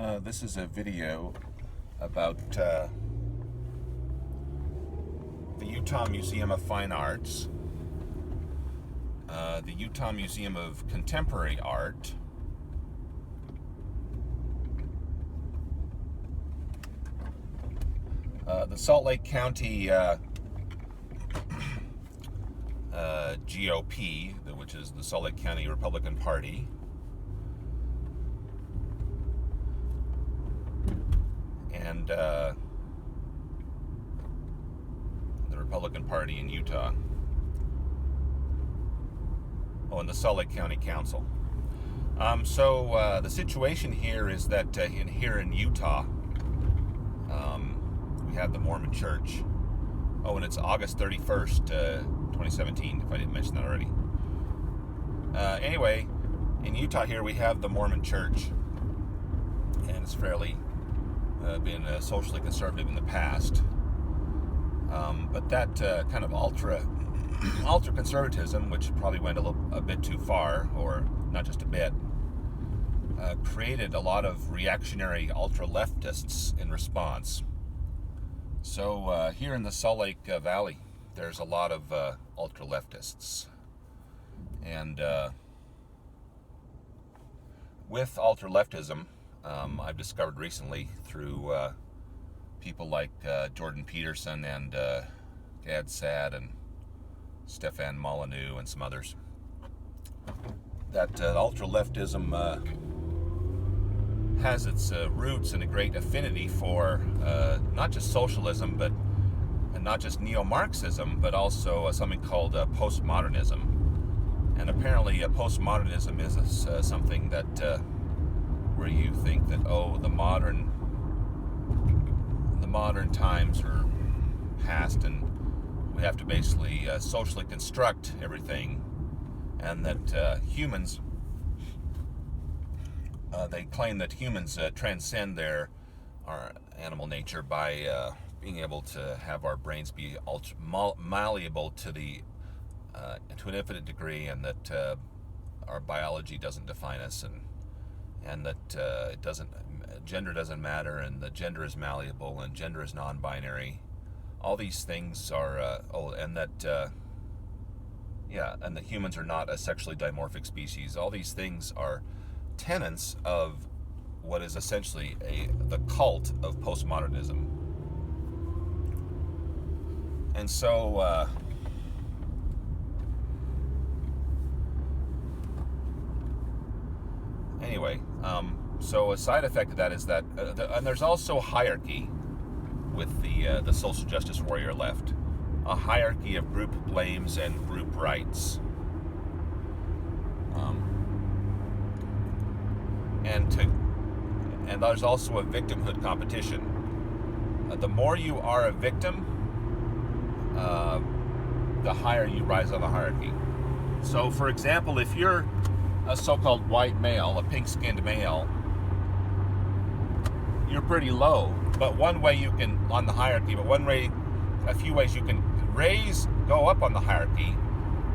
This is a video about the Utah Museum of Fine Arts, the Utah Museum of Contemporary Art, the Salt Lake County GOP, which is the Salt Lake County Republican Party, and the Republican Party in Utah. And the Salt Lake County Council. The situation here is that here in Utah, we have the Mormon Church. And it's August 31st, 2017, if I didn't mention that already. Anyway, in Utah here we have the Mormon Church, and it's fairly been socially conservative in the past. But that kind of ultra-conservatism, which probably went a bit too far, or not just a bit, created a lot of reactionary ultra-leftists in response. So here in the Salt Lake Valley, there's a lot of ultra-leftists. And with ultra-leftism, I've discovered recently through people like Jordan Peterson and Gad Sad and Stefan Molyneux and some others, that ultra-leftism has its roots in a great affinity for not just socialism, and not just neo-Marxism, but also something called postmodernism. And apparently postmodernism is something that where you think that, the modern times are past and we have to basically socially construct everything, and that humans, they claim that humans transcend our animal nature by being able to have our brains be malleable to an infinite degree, and that our biology doesn't define us, and that gender doesn't matter, and the gender is malleable, and gender is non-binary. All these things are, and that humans are not a sexually dimorphic species. All these things are tenets of what is essentially the cult of postmodernism. And so, anyway, so a side effect of that is that, and there's also hierarchy with the social justice warrior left, a hierarchy of group blames and group rights, and there's also a victimhood competition. The more you are a victim, the higher you rise on the hierarchy. So, for example, if you're a so-called white male, a pink-skinned male, you're pretty low. But one way you can, on the hierarchy, a few ways you can go up on the hierarchy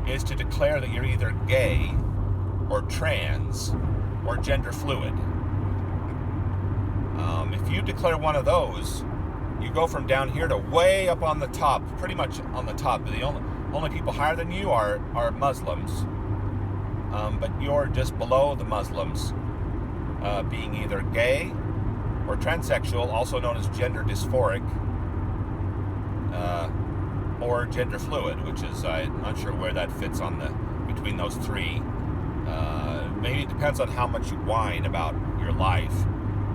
is to declare that you're either gay or trans or gender fluid. If you declare one of those, you go from down here to way up on the top, pretty much on the top. The only people higher than you are Muslims. But you're just below the Muslims, being either gay or transsexual, also known as gender dysphoric, or gender fluid, which is, I'm not sure where that fits between those three. Maybe it depends on how much you whine about your life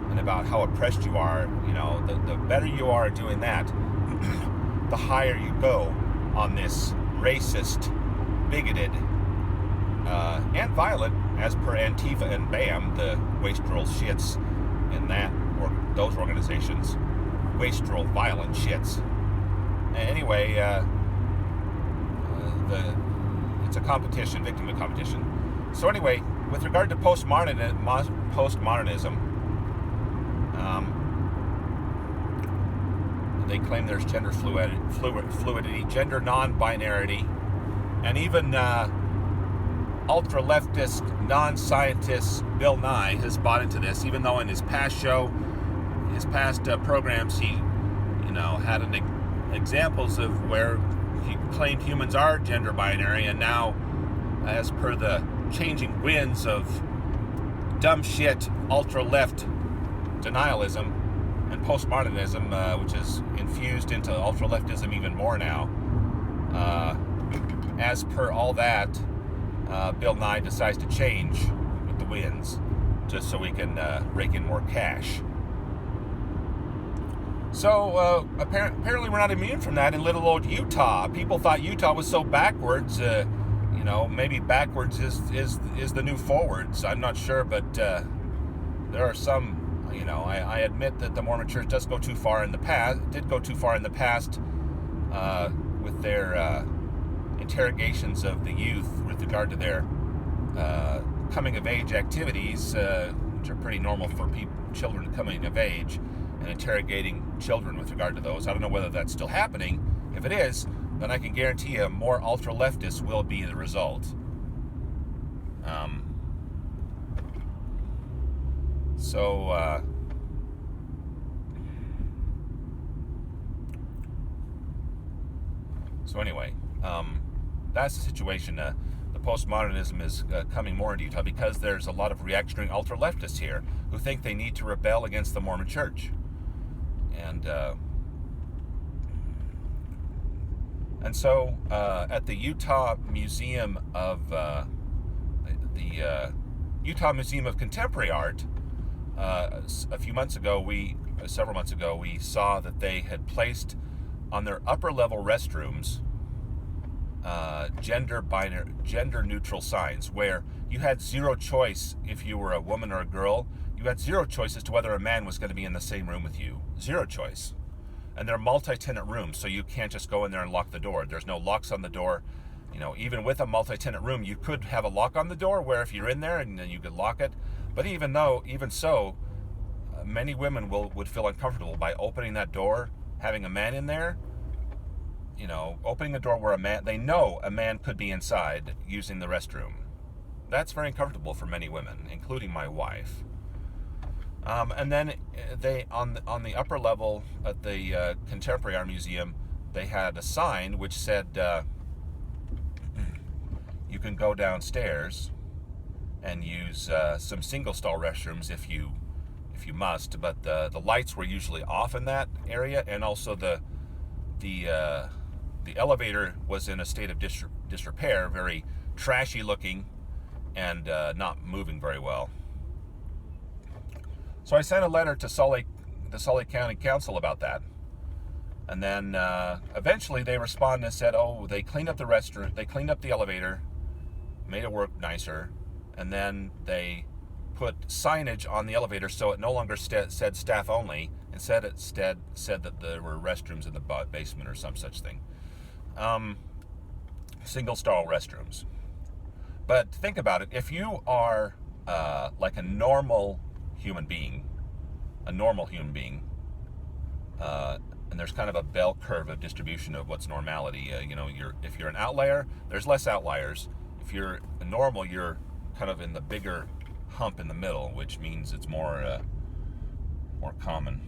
and about how oppressed you are. The better you are at doing that, the higher you go on this racist, bigoted, and violent, as per Antifa and BAM, the wastrel shits in those organizations, wastrel, violent shits. Anyway, it's a competition, victimhood competition. So anyway, with regard to postmodernism, they claim there's gender fluidity, gender non-binarity, and even ultra-leftist, non-scientist Bill Nye has bought into this, even though in his past programs, he, had examples of where he claimed humans are gender binary, and now, as per the changing winds of dumb shit ultra-left denialism and postmodernism, which is infused into ultra-leftism even more now, as per all that, Bill Nye decides to change with the winds just so he can rake in more cash. So apparently we're not immune from that in little old Utah. People thought Utah was so backwards. Maybe backwards is the new forwards. I'm not sure, but there are some. I admit that the Mormon Church did go too far in the past with their interrogations of the youth with regard to their coming of age activities, which are pretty normal for children coming of age, and interrogating children with regard to those. I don't know whether that's still happening. If it is, then I can guarantee you more ultra-leftists will be the result. So anyway, that's the situation. The postmodernism is coming more into Utah because there's a lot of reactionary ultra-leftists here who think they need to rebel against the Mormon Church. And so at the Utah Museum of Utah Museum of Contemporary Art, several months ago, we saw that they had placed on their upper level restrooms gender neutral signs, where you had zero choice if you were a woman or a girl. You had zero choice as to whether a man was going to be in the same room with you. Zero choice. And they're multi-tenant rooms, so you can't just go in there and lock the door. There's no locks on the door. Even with a multi-tenant room, you could have a lock on the door where if you're in there and then you could lock it. But even so, many women would feel uncomfortable by opening that door, having a man in there. Opening a door where they know a man could be inside using the restroom. That's very uncomfortable for many women, including my wife. And then they, on the upper level at the Contemporary Art Museum, they had a sign which said, you can go downstairs and use some single stall restrooms if you must, but the lights were usually off in that area, and also the elevator was in a state of disrepair, very trashy looking, and not moving very well. So I sent a letter to the Sully County Council about that, and then eventually they responded and said, they cleaned up the restroom, they cleaned up the elevator, made it work nicer, and then they put signage on the elevator so it no longer said staff only, instead said that there were restrooms in the basement or some such thing. Single stall restrooms. But think about it, if you are like a normal human being, and there's kind of a bell curve of distribution of what's normality. If you're an outlier, there's less outliers. If you're normal, you're kind of in the bigger hump in the middle, which means it's more common.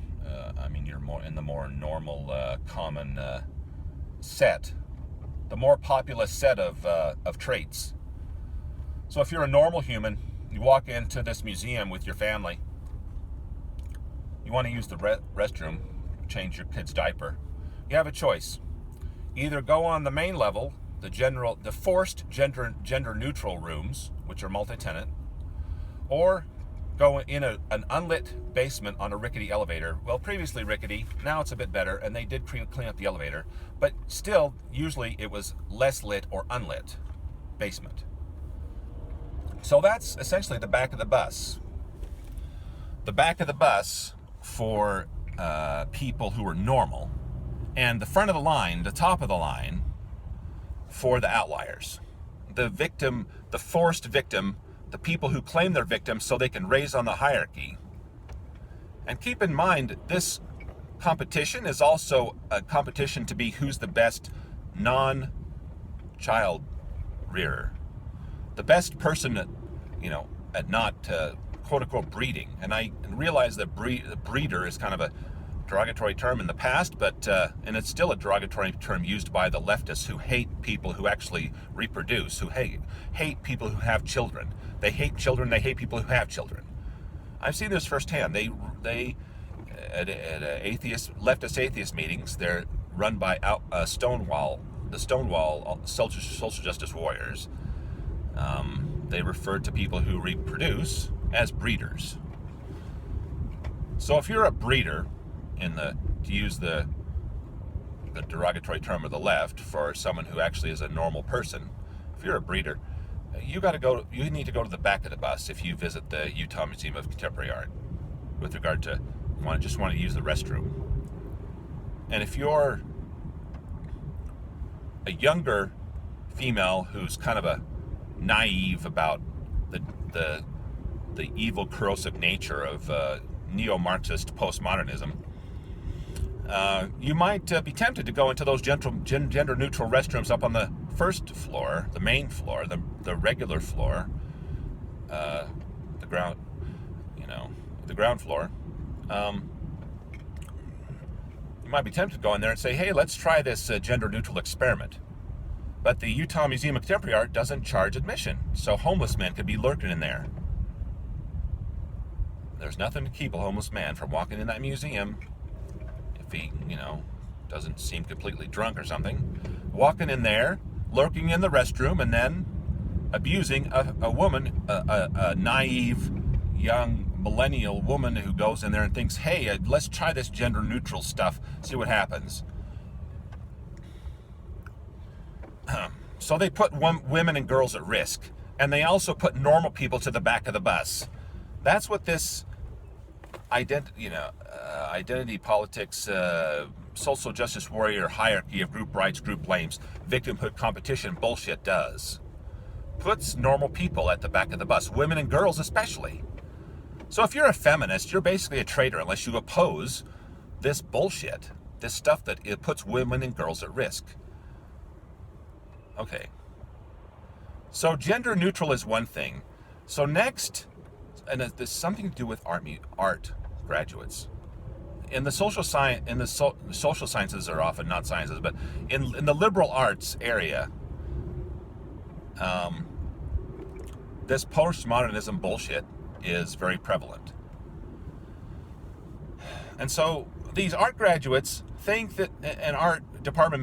You're more in the more normal, common set, the more populous set of traits. So if you're a normal human, you walk into this museum with your family, you want to use the restroom, change your kid's diaper, you have a choice. Either go on the main level, the forced gender neutral rooms, which are multi-tenant, or go in an unlit basement on a rickety elevator. Well, previously rickety, now it's a bit better, and they did clean up the elevator, but still, usually it was less lit or unlit basement. So that's essentially the back of the bus. The back of the bus for people who are normal, and the front of the line, the top of the line, for the outliers. The victim, the forced victim, the people who claim they're victims so they can raise on the hierarchy. And keep in mind, this competition is also a competition to be who's the best non-child rearer. the best person at, at not quote-unquote breeding. And I realize that breeder is kind of a derogatory term in the past, but and it's still a derogatory term used by the leftists who hate people who actually reproduce, who hate people who have children. They hate children. They hate people who have children. I've seen this firsthand. They at leftist atheist meetings, they're run by the Stonewall social justice warriors. They refer to people who reproduce as breeders. So if you're a breeder, to use the derogatory term of the left for someone who actually is a normal person, if you're a breeder, you need to go to the back of the bus if you visit the Utah Museum of Contemporary Art with regard to just want to use the restroom. And if you're a younger female who's kind of a naive about the evil, corrosive nature of neomarxist postmodernism, you might be tempted to go into those gender-neutral restrooms up on the first floor, the main floor, the regular floor, the ground floor. You might be tempted to go in there and say, hey, let's try this gender-neutral experiment. But the Utah Museum of Contemporary Art doesn't charge admission, so homeless men could be lurking in there. There's nothing to keep a homeless man from walking in that museum if he, doesn't seem completely drunk or something. Walking in there, lurking in the restroom, and then abusing a woman, a naive, young, millennial woman who goes in there and thinks, hey, let's try this gender-neutral stuff, see what happens. So they put women and girls at risk, and they also put normal people to the back of the bus. That's what this identity politics, social justice warrior hierarchy of group rights, group blames, victimhood competition bullshit does. Puts normal people at the back of the bus, women and girls especially. So if you're a feminist, you're basically a traitor unless you oppose this bullshit, this stuff that it puts women and girls at risk. Okay. So gender neutral is one thing. So next, and there's something to do with art graduates. In the social sciences are often not sciences, but in the liberal arts area, this postmodernism bullshit is very prevalent. And so these art graduates think that, and art department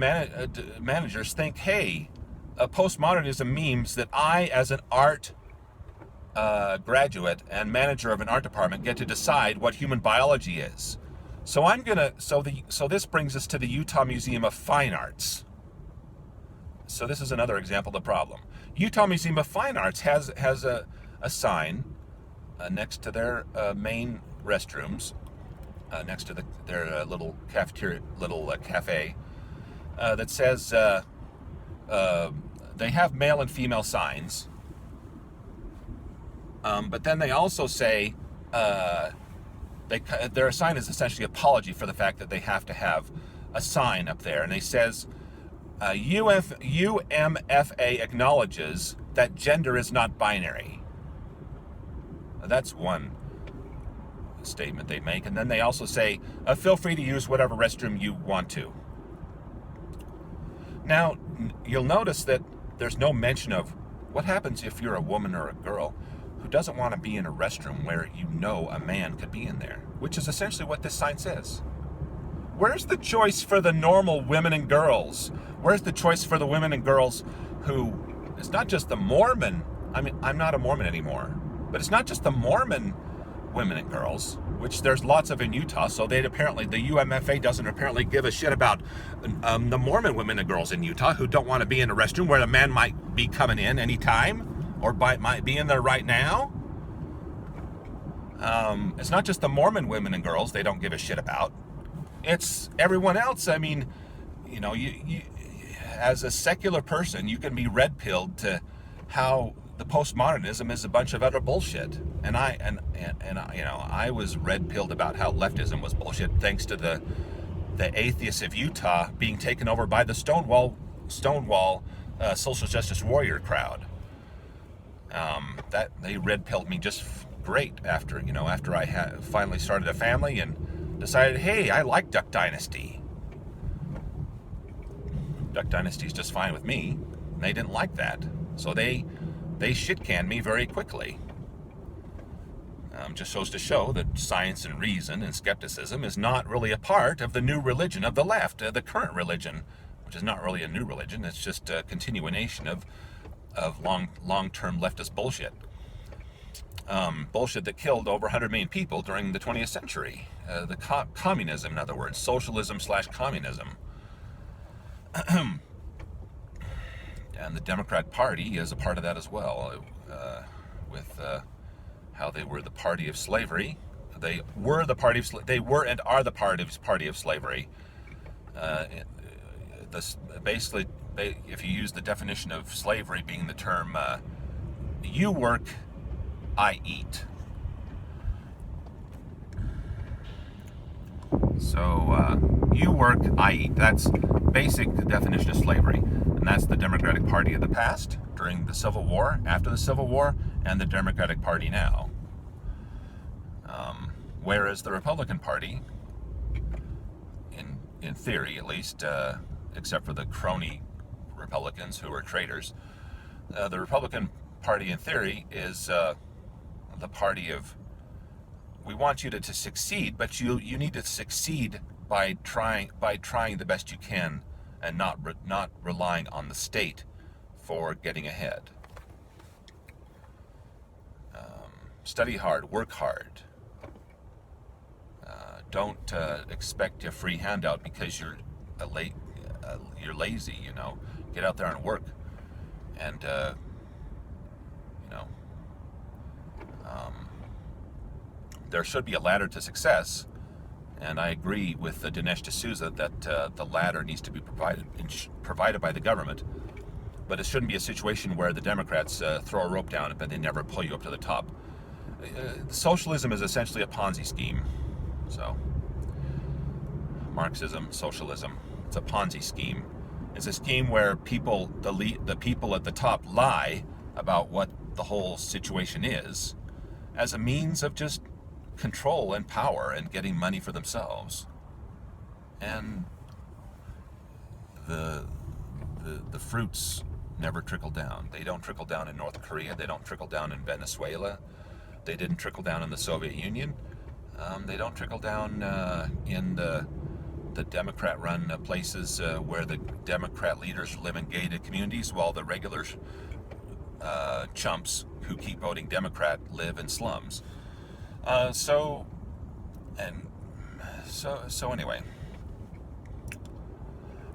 managers think, hey, postmodernism means that I, as an art graduate and manager of an art department, get to decide what human biology is. So so this brings us to the Utah Museum of Fine Arts. So this is another example of the problem. Utah Museum of Fine Arts has a sign next to their main restrooms, next to their little cafeteria, cafe, that says they have male and female signs, but then they also say their sign is essentially apology for the fact that they have to have a sign up there, and it says UMFA acknowledges that gender is not binary. That's one statement they make, and then they also say feel free to use whatever restroom you want to. Now you'll notice that there's no mention of what happens if you're a woman or a girl who doesn't want to be in a restroom where a man could be in there, which is essentially what this sign says. Where's the choice for the normal women and girls? Where's the choice for the women and girls who, it's not just the Mormon, I'm not a Mormon anymore, but it's not just the Mormon women and girls, which there's lots of in Utah, so the UMFA doesn't apparently give a shit about the Mormon women and girls in Utah who don't want to be in a restroom where a man might be coming in anytime, or might be in there right now. It's not just the Mormon women and girls they don't give a shit about. It's everyone else. You as a secular person, you can be red-pilled to how the postmodernism is a bunch of utter bullshit. And I was red-pilled about how leftism was bullshit, thanks to the atheists of Utah being taken over by the Stonewall social justice warrior crowd. That they red-pilled me just great after I had finally started a family and decided, hey, I like Duck Dynasty. Duck Dynasty is just fine with me. And they didn't like that, so they shit-canned me very quickly. Just goes to show that science and reason and skepticism is not really a part of the new religion of the left, the current religion, which is not really a new religion. It's just a continuation of long-term leftist bullshit. Bullshit that killed over 100 million people during the 20th century. The communism, in other words, socialism/communism. And the Democrat Party is a part of that as well, with how they were the party of slavery. They were and are the party of slavery. Basically, if you use the definition of slavery being the term, you work, I eat. So, you work, I eat. That's basic definition of slavery. And that's the Democratic Party of the past, during the Civil War, after the Civil War, and the Democratic Party now. Whereas the Republican Party, in theory at least, except for the crony Republicans who are traitors, the Republican Party in theory is the party of, we want you to succeed, but you need to succeed by trying the best you can and not relying on the state for getting ahead. Study hard, work hard. Don't expect a free handout because you're lazy. Get out there and work, and there should be a ladder to success. And I agree with Dinesh D'Souza that the ladder needs to be provided by the government. But it shouldn't be a situation where the Democrats throw a rope down, but they never pull you up to the top. Socialism is essentially a Ponzi scheme. So, Marxism, socialism, it's a Ponzi scheme. It's a scheme where the people at the top lie about what the whole situation is as a means of just control and power and getting money for themselves. And the fruits never trickle down. They don't trickle down in North Korea. They don't trickle down in Venezuela. They didn't trickle down in the Soviet Union. They don't trickle down in the Democrat-run places where the Democrat leaders live in gated communities, while the regular chumps who keep voting Democrat live in slums. So anyway.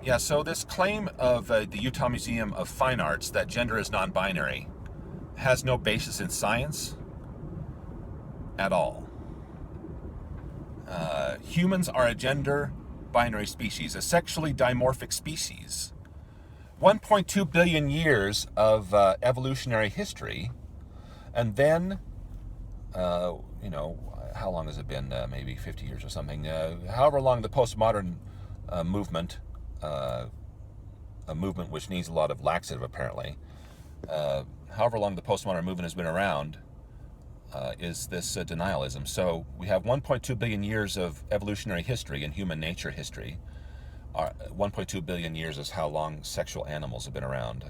Yeah, so this claim of the Utah Museum of Fine Arts that gender is non-binary has no basis in science at all. Humans are a gender binary species, a sexually dimorphic species. 1.2 billion years of evolutionary history, and then, how long has it been? Maybe 50 years or something. However long the postmodern movement, a movement which needs a lot of laxative apparently, however long the postmodern movement has been around, is this denialism. So we have 1.2 billion years of evolutionary history and human nature history. 1.2 billion years is how long sexual animals have been around.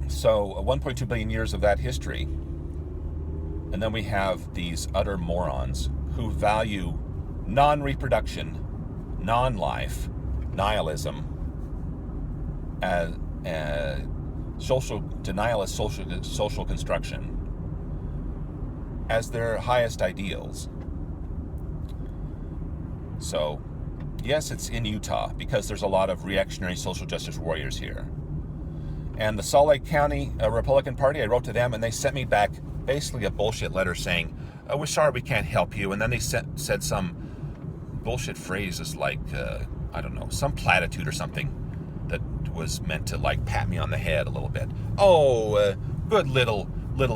So 1.2 billion years of that history. And then we have these utter morons who value non-reproduction, non-life, nihilism, as social denialist social construction as their highest ideals. So, yes, it's in Utah because there's a lot of reactionary social justice warriors here. And the Salt Lake County Republican Party, I wrote to them and they sent me back basically a bullshit letter saying, "Oh, we're sorry we can't help you." And then they said some bullshit phrases like, I don't know, some platitude or something that was meant to like pat me on the head a little bit. "Oh, good little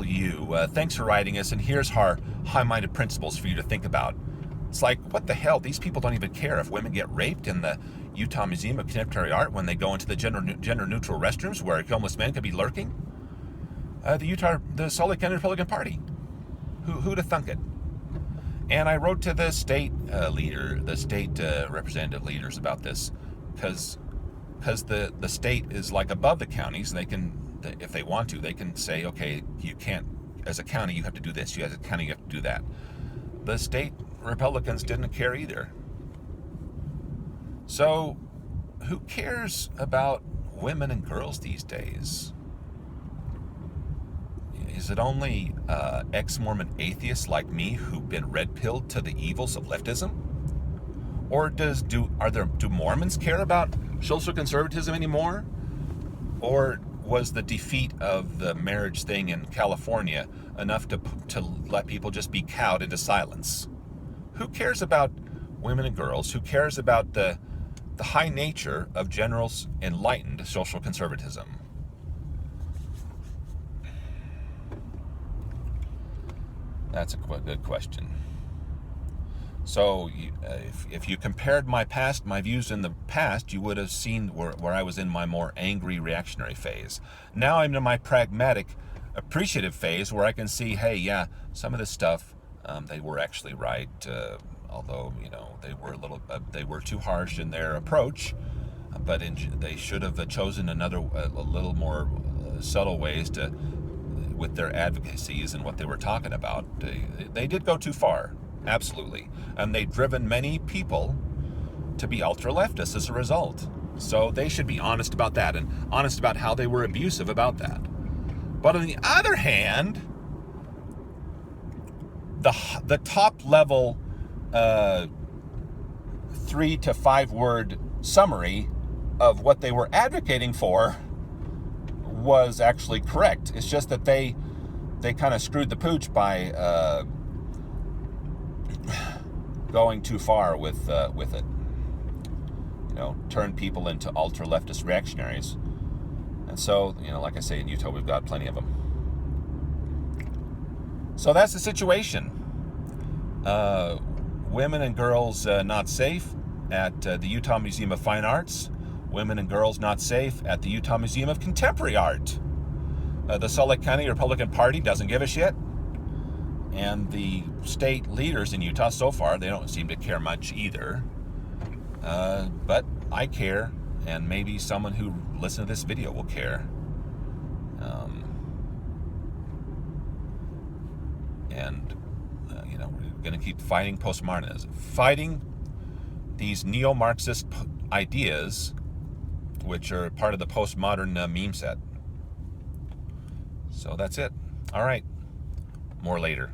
you. Thanks for writing us, and here's our high-minded principles for you to think about." It's like, what the hell? These people don't even care if women get raped in the Utah Museum of Contemporary Art when they go into the gender-neutral restrooms where homeless men could be lurking. The Salt Lake County Republican Party. Who'd have thunk it? And I wrote to the state representative leaders about this, because the state is like above the counties, and they can, if they want to, they can say, okay, you can't, as a county, you have to do this. As a county, you have to do that. The state Republicans didn't care either. So, who cares about women and girls these days? Is it only ex-Mormon atheists like me who've been red-pilled to the evils of leftism? Or do Mormons care about social conservatism anymore? Or was the defeat of the marriage thing in California enough to let people just be cowed into silence? Who cares about women and girls? Who cares about the high nature of generals' enlightened social conservatism? That's a good question. So, if you compared my views in the past, you would have seen where I was in my more angry reactionary phase. Now I'm in my pragmatic, appreciative phase where I can see, hey, yeah, some of this stuff, they were actually right. Although, they were too harsh in their approach, but they should have chosen a little more subtle ways with their advocacies and what they were talking about. They did go too far, absolutely. And they've driven many people to be ultra-leftists as a result. So they should be honest about that, and honest about how they were abusive about that. But on the other hand, the top level 3 to 5 word summary of what they were advocating for was actually correct. It's just that they kind of screwed the pooch by going too far with it. Turned people into ultra-leftist reactionaries. And so, like I say, in Utah, we've got plenty of them. So that's the situation. Women and girls not safe at the Utah Museum of Fine Arts. Women and girls not safe at the Utah Museum of Contemporary Art. The Salt Lake County Republican Party doesn't give a shit. And the state leaders in Utah so far, they don't seem to care much either. But I care, and maybe someone who listens to this video will care. We're going to keep fighting postmodernism. Fighting these neo-Marxist ideas, which are part of the postmodern meme set. So that's it. All right. More later.